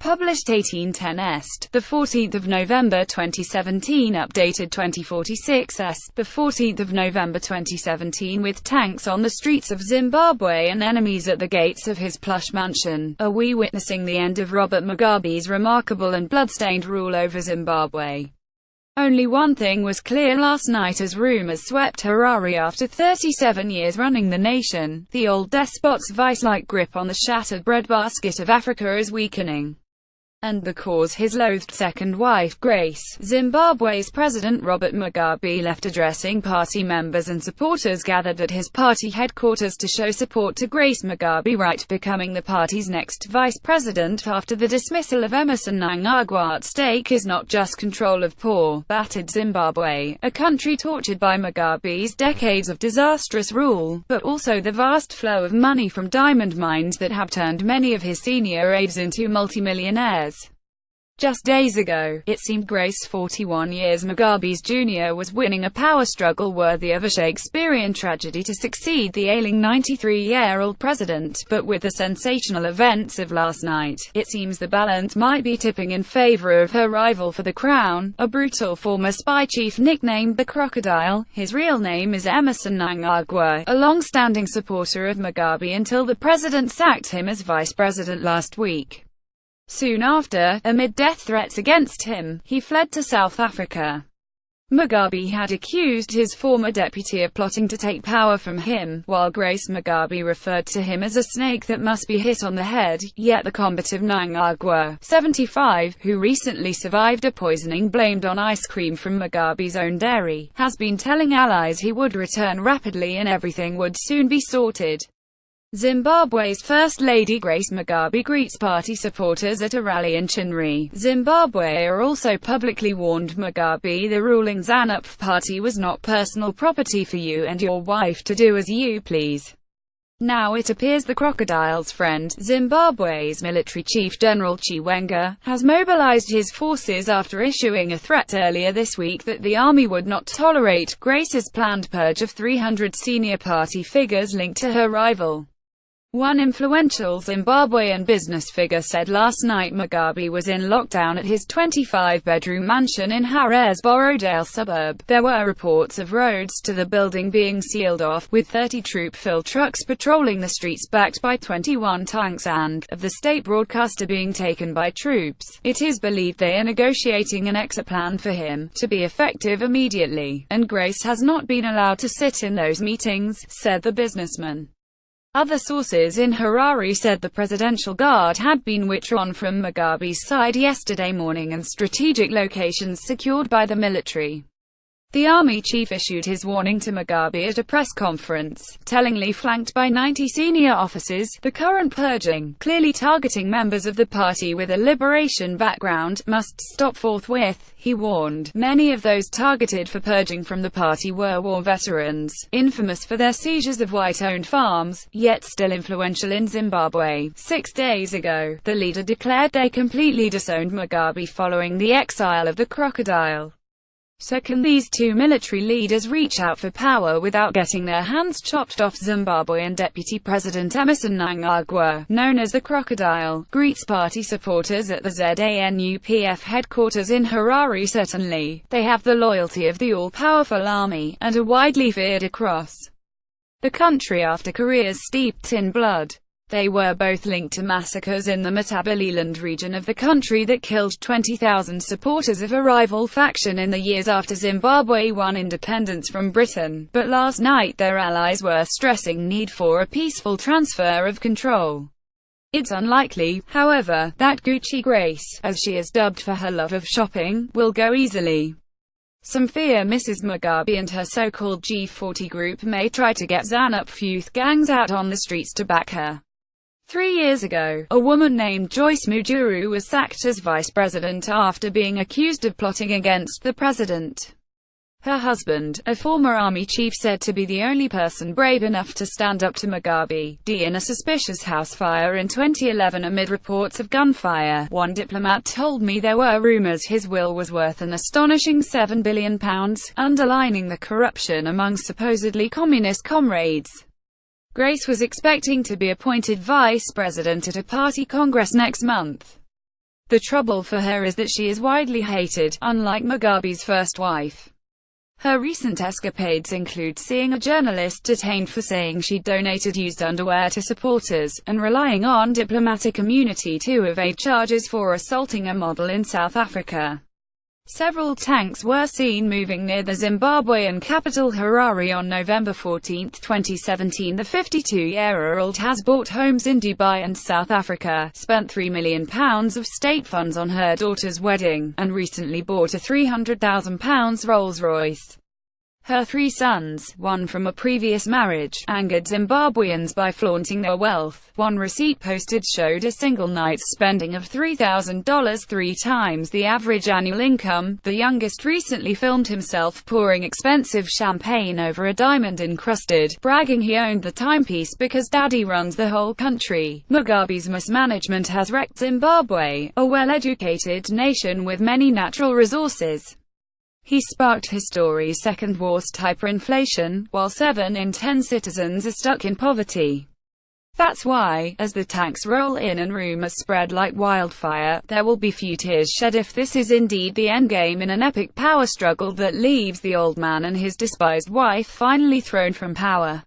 Published 1810 Est, 14 November 2017. Updated 2046 Est, 14 November 2017. With tanks on the streets of Zimbabwe and enemies at the gates of his plush mansion, are we witnessing the end of Robert Mugabe's remarkable and bloodstained rule over Zimbabwe? Only one thing was clear last night as rumors swept Harare after 37 years running the nation: the old despot's vice-like grip on the shattered breadbasket of Africa is weakening. And the cause: his loathed second wife, Grace. Zimbabwe's President Robert Mugabe left addressing party members and supporters gathered at his party headquarters to show support to Grace Mugabe, right, becoming the party's next vice president after the dismissal of Emmerson Mnangagwa. At stake is not just control of poor, battered Zimbabwe, a country tortured by Mugabe's decades of disastrous rule, but also the vast flow of money from diamond mines that have turned many of his senior aides into multimillionaires. Just days ago, it seemed Grace, 41 years Mugabe's junior, was winning a power struggle worthy of a Shakespearean tragedy to succeed the ailing 93-year-old president, but with the sensational events of last night, it seems the balance might be tipping in favor of her rival for the crown, a brutal former spy chief nicknamed the Crocodile. His real name is Emmerson Mnangagwa, a long-standing supporter of Mugabe until the president sacked him as vice president last week. Soon after, amid death threats against him, he fled to South Africa. Mugabe had accused his former deputy of plotting to take power from him, while Grace Mugabe referred to him as a snake that must be hit on the head. Yet the combative Mnangagwa, 75, who recently survived a poisoning blamed on ice cream from Mugabe's own dairy, has been telling allies he would return rapidly and everything would soon be sorted. Zimbabwe's First Lady Grace Mugabe greets party supporters at a rally in Chinri, Zimbabwe. Are also publicly warned Mugabe the ruling ZANU-PF party was not personal property for you and your wife to do as you please. Now it appears the crocodile's friend, Zimbabwe's military chief General Chiwenga, has mobilized his forces after issuing a threat earlier this week that the army would not tolerate Grace's planned purge of 300 senior party figures linked to her rival. One influential Zimbabwean business figure said last night Mugabe was in lockdown at his 25-bedroom mansion in Harare's Borrowdale suburb. There were reports of roads to the building being sealed off, with 30 troop-filled trucks patrolling the streets backed by 21 tanks and, of the state broadcaster being taken by troops. It is believed they are negotiating an exit plan for him, to be effective immediately, and Grace has not been allowed to sit in those meetings, said the businessman. Other sources in Harare said the Presidential Guard had been withdrawn from Mugabe's side yesterday morning and strategic locations secured by the military. The army chief issued his warning to Mugabe at a press conference, tellingly flanked by 90 senior officers. The current purging, clearly targeting members of the party with a liberation background, must stop forthwith, he warned. Many of those targeted for purging from the party were war veterans, infamous for their seizures of white-owned farms, yet still influential in Zimbabwe. 6 days ago, the leader declared they completely disowned Mugabe following the exile of the crocodile. So can these two military leaders reach out for power without getting their hands chopped off? Zimbabwean Deputy President Emmerson Mnangagwa, known as the Crocodile, greets party supporters at the ZANU-PF headquarters in Harare. Certainly, they have the loyalty of the all-powerful army, and are widely feared across the country after careers steeped in blood. They were both linked to massacres in the Matabeleland region of the country that killed 20,000 supporters of a rival faction in the years after Zimbabwe won independence from Britain, but last night their allies were stressing need for a peaceful transfer of control. It's unlikely, however, that Gucci Grace, as she is dubbed for her love of shopping, will go easily. Some fear Mrs. Mugabe and her so-called G40 group may try to get ZANU-PF youth gangs out on the streets to back her. 3 years ago, a woman named Joyce Mujuru was sacked as vice president after being accused of plotting against the president. Her husband, a former army chief said to be the only person brave enough to stand up to Mugabe, in a suspicious house fire in 2011 amid reports of gunfire. One diplomat told me there were rumors his will was worth an astonishing £7 billion, underlining the corruption among supposedly communist comrades. Grace was expecting to be appointed vice president at a party congress next month. The trouble for her is that she is widely hated, unlike Mugabe's first wife. Her recent escapades include seeing a journalist detained for saying she donated used underwear to supporters, and relying on diplomatic immunity to evade charges for assaulting a model in South Africa. Several tanks were seen moving near the Zimbabwean capital Harare on November 14, 2017. The 52-year-old has bought homes in Dubai and South Africa, spent £3 million of state funds on her daughter's wedding, and recently bought a £300,000 Rolls-Royce. Her three sons, one from a previous marriage, angered Zimbabweans by flaunting their wealth. One receipt posted showed a single night's spending of $3,000, 3 times the average annual income. The youngest recently filmed himself pouring expensive champagne over a diamond-encrusted, bragging he owned the timepiece because daddy runs the whole country. Mugabe's mismanagement has wrecked Zimbabwe, a well-educated nation with many natural resources. He sparked history's second worst hyperinflation, while 7 in 10 citizens are stuck in poverty. That's why, as the tanks roll in and rumors spread like wildfire, there will be few tears shed if this is indeed the endgame in an epic power struggle that leaves the old man and his despised wife finally thrown from power.